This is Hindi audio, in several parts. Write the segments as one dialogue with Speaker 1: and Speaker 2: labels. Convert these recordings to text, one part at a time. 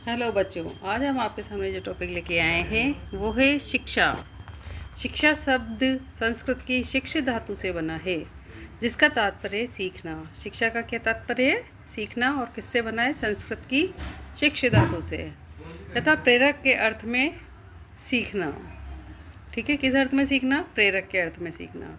Speaker 1: हेलो बच्चों, आज हम आपके सामने जो टॉपिक लेके आए हैं वो है शिक्षा। शिक्षा शब्द संस्कृत की शिक्ष धातु से बना है, जिसका तात्पर्य है सीखना। शिक्षा का क्या तात्पर्य है? सीखना। और किससे बना है? संस्कृत की शिक्ष धातु से, तथा प्रेरक के अर्थ में सीखना। ठीक है, किस अर्थ में सीखना? प्रेरक के अर्थ में सीखना।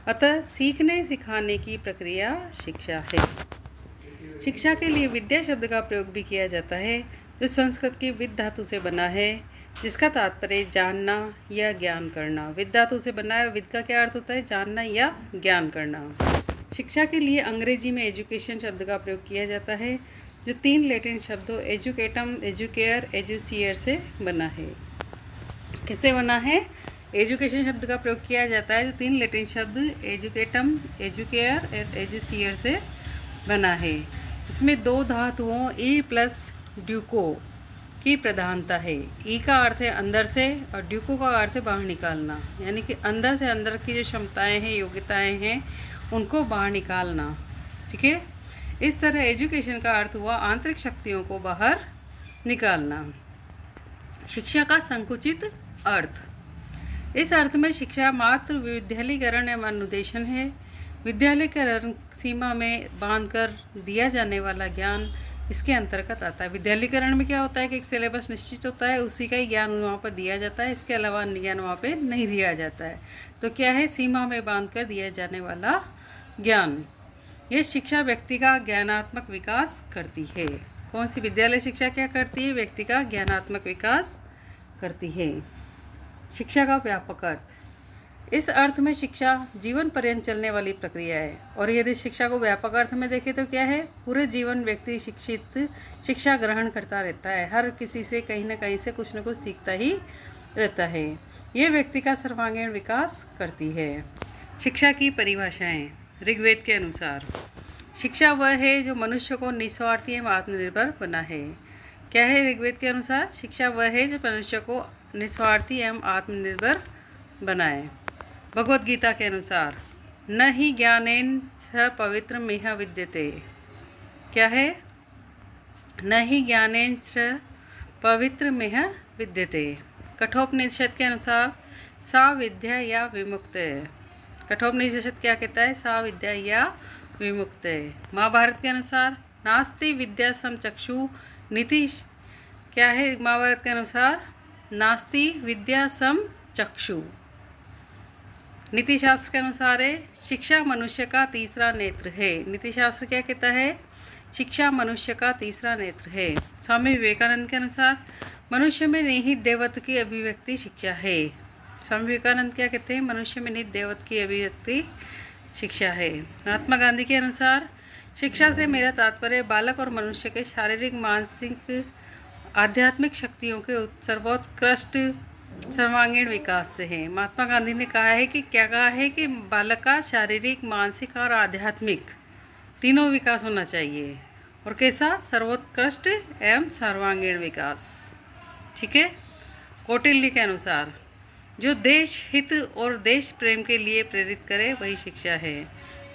Speaker 1: अतः सीखने सिखाने की प्रक्रिया शिक्षा है। शिक्षा के लिए विद्या शब्द का प्रयोग भी किया जाता है, जो संस्कृत की विद धातु से बना है, जिसका तात्पर्य जानना या ज्ञान करना। विद धातु से बना है। विद का क्या अर्थ होता है? जानना या ज्ञान करना। शिक्षा के लिए अंग्रेजी में एजुकेशन शब्द का प्रयोग किया जाता है, जो 3 लैटिन शब्दों एजुकेटम, एजुकेयर, एजुसियर से बना है। किससे बना है? एजुकेशन शब्द का प्रयोग किया जाता है, जो 3 लैटिन शब्द एजुकेटम, एजुकेयर और एजुसियर से बना है। इसमें 2 धातुओं ई प्लस ड्यूको की प्रधानता है। ई का अर्थ है अंदर से और ड्यूको का अर्थ है बाहर निकालना, यानी कि अंदर से अंदर की जो क्षमताएं हैं, योग्यताएं हैं, उनको बाहर निकालना। ठीक है, इस तरह एजुकेशन का अर्थ हुआ आंतरिक शक्तियों को बाहर निकालना। शिक्षा का संकुचित अर्थ। इस अर्थ में शिक्षा मात्र विद्यालयीकरण एवं अनुदेशन है। विद्यालयीकरण सीमा में बांधकर दिया जाने वाला ज्ञान इसके अंतर्गत आता है। विद्यालयीकरण में क्या होता है कि एक सिलेबस निश्चित होता है, उसी का ही ज्ञान वहाँ पर दिया जाता है, इसके अलावा अन्य ज्ञान वहाँ पे नहीं दिया जाता है। तो क्या है? सीमा में बांधकर दिया जाने वाला ज्ञान। ये शिक्षा व्यक्ति का ज्ञानात्मक विकास करती है। कौन सी विद्यालय शिक्षा क्या करती है? व्यक्ति का ज्ञानात्मक विकास करती है। शिक्षा का व्यापक अर्थ। इस अर्थ में शिक्षा जीवन पर्यंत चलने वाली प्रक्रिया है। और यदि शिक्षा को व्यापक अर्थ में देखें तो क्या है? पूरे जीवन व्यक्ति शिक्षा ग्रहण करता रहता है। हर किसी से कहीं ना कहीं से कुछ न कुछ सीखता ही रहता है। ये व्यक्ति का सर्वांगीण विकास करती है। शिक्षा की परिभाषाएं। ऋग्वेद के अनुसार शिक्षा वह है जो मनुष्य को निस्वार्थी एवं आत्मनिर्भर बना है। क्या है ऋग्वेद के अनुसार? शिक्षा वह है जो मनुष्य को निस्वार्थी एवं आत्मनिर्भर बनाए। भगवद गीता के अनुसार न ही ज्ञानेन स पवित्र मिह विद्यते। क्या है? न ही ज्ञानेन स पवित्र मिह विद्यते। कठोपनिषद के अनुसार सा विद्या या विमुक्त है। कठोपनिषद क्या कहता है? सा विद्या या विमुक्त है। महाभारत के अनुसार नास्ति विद्या सम चक्षु नीति। क्या है महाभारत के अनुसार? नास्ति विद्या सम चक्षु। नीति शास्त्र के अनुसार है शिक्षा मनुष्य का तीसरा नेत्र है। नीति शास्त्र क्या कहता है? शिक्षा मनुष्य का तीसरा नेत्र है। स्वामी विवेकानंद के अनुसार मनुष्य में निहित देवत्व की अभिव्यक्ति शिक्षा है। स्वामी विवेकानंद क्या कहते हैं? मनुष्य में निहित देवत्व की अभिव्यक्ति शिक्षा है। महात्मा गांधी के अनुसार शिक्षा से मेरा तात्पर्य बालक और मनुष्य के शारीरिक, मानसिक, आध्यात्मिक शक्तियों के सर्वोत्कृष्ट सर्वांगीण विकास से है। महात्मा गांधी ने कहा है कि क्या कहा है कि बालक का शारीरिक, मानसिक और आध्यात्मिक तीनों विकास होना चाहिए। और कैसा? सर्वोत्कृष्ट एवं सर्वांगीण विकास। ठीक है। कौटिल्य के अनुसार जो देश हित और देश प्रेम के लिए प्रेरित करे वही शिक्षा है।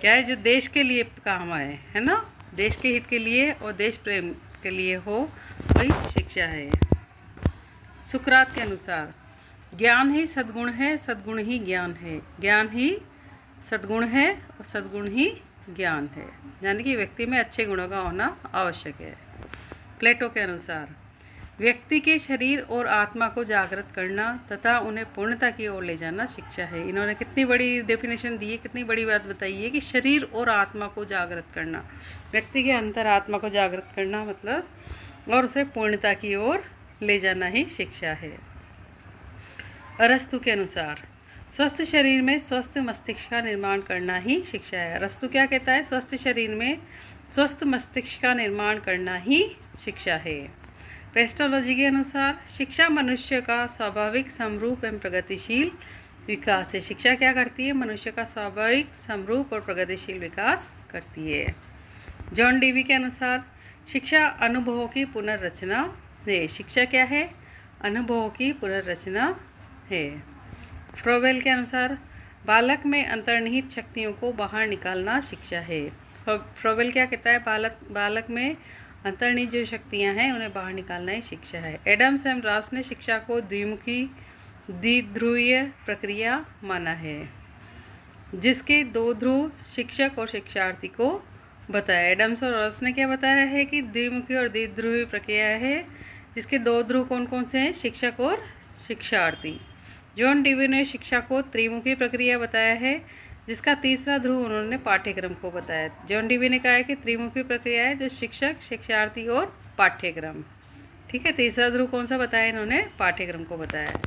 Speaker 1: क्या है? जो देश के लिए काम आए, है ना, देश के हित के लिए और देश प्रेम के लिए हो, वही शिक्षा है। सुकरात के अनुसार ज्ञान ही सद्गुण है, सद्गुण ही ज्ञान है। ज्ञान ही सद्गुण है और सद्गुण ही ज्ञान है, यानी कि व्यक्ति में अच्छे गुणों का होना आवश्यक है। प्लेटो के अनुसार व्यक्ति के शरीर और आत्मा को जागृत करना तथा उन्हें पूर्णता की ओर ले जाना शिक्षा है। इन्होंने कितनी बड़ी डेफिनेशन दी है, कितनी बड़ी बात बताई है कि शरीर और आत्मा को जागृत करना, व्यक्ति के अंतर आत्मा को जागृत करना मतलब, और उसे पूर्णता की ओर ले जाना ही शिक्षा है। अरस्तु के अनुसार स्वस्थ शरीर में स्वस्थ मस्तिष्क का निर्माण करना ही शिक्षा है। अरस्तु क्या कहता है? स्वस्थ शरीर में स्वस्थ मस्तिष्क का निर्माण करना ही शिक्षा है। पेस्टोलॉजी के अनुसार शिक्षा मनुष्य का स्वाभाविक, समरूप एवं प्रगतिशील विकास है। शिक्षा क्या करती है? मनुष्य का स्वाभाविक, समरूप और प्रगतिशील विकास करती है। जॉन डीवी के अनुसार शिक्षा अनुभवों की पुनर्रचना है। शिक्षा क्या है? अनुभवों की पुनर्रचना है। फ्रोवेल के अनुसार बालक में अंतर्निहित शक्तियों को बाहर निकालना शिक्षा है। फ्रोवेल क्या कहता है? बालक में अंतर्निहित जो शक्तियाँ हैं उन्हें बाहर निकालना ही शिक्षा है। एडम्स एवं रास ने शिक्षा को द्विमुखी द्विध्रुवीय प्रक्रिया माना है, जिसके दो ध्रुव शिक्षक और शिक्षार्थी को बताया। एडम्स और रस ने क्या बताया है कि द्विमुखी और द्विध्रुवीय प्रक्रिया है, जिसके दो ध्रुव कौन कौन से हैं? शिक्षक और शिक्षार्थी। जॉन डीवी ने शिक्षा को त्रिमुखी प्रक्रिया बताया है, जिसका तीसरा ध्रुव उन्होंने पाठ्यक्रम को बताया। जॉन डीवी ने कहा है कि त्रिमुखी प्रक्रिया है जो शिक्षक, शिक्षार्थी और पाठ्यक्रम। ठीक है, तीसरा ध्रुव कौन सा बताया इन्होंने? पाठ्यक्रम को बताया है।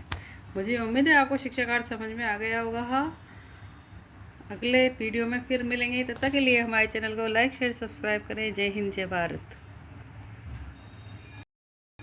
Speaker 1: मुझे उम्मीद है आपको शिक्षा कार्य समझ में आ गया होगा। हाँ, अगले वीडियो में फिर मिलेंगे। तब तक के लिए हमारे चैनल को लाइक शेयर सब्सक्राइब करें। जय हिंद, जय भारत।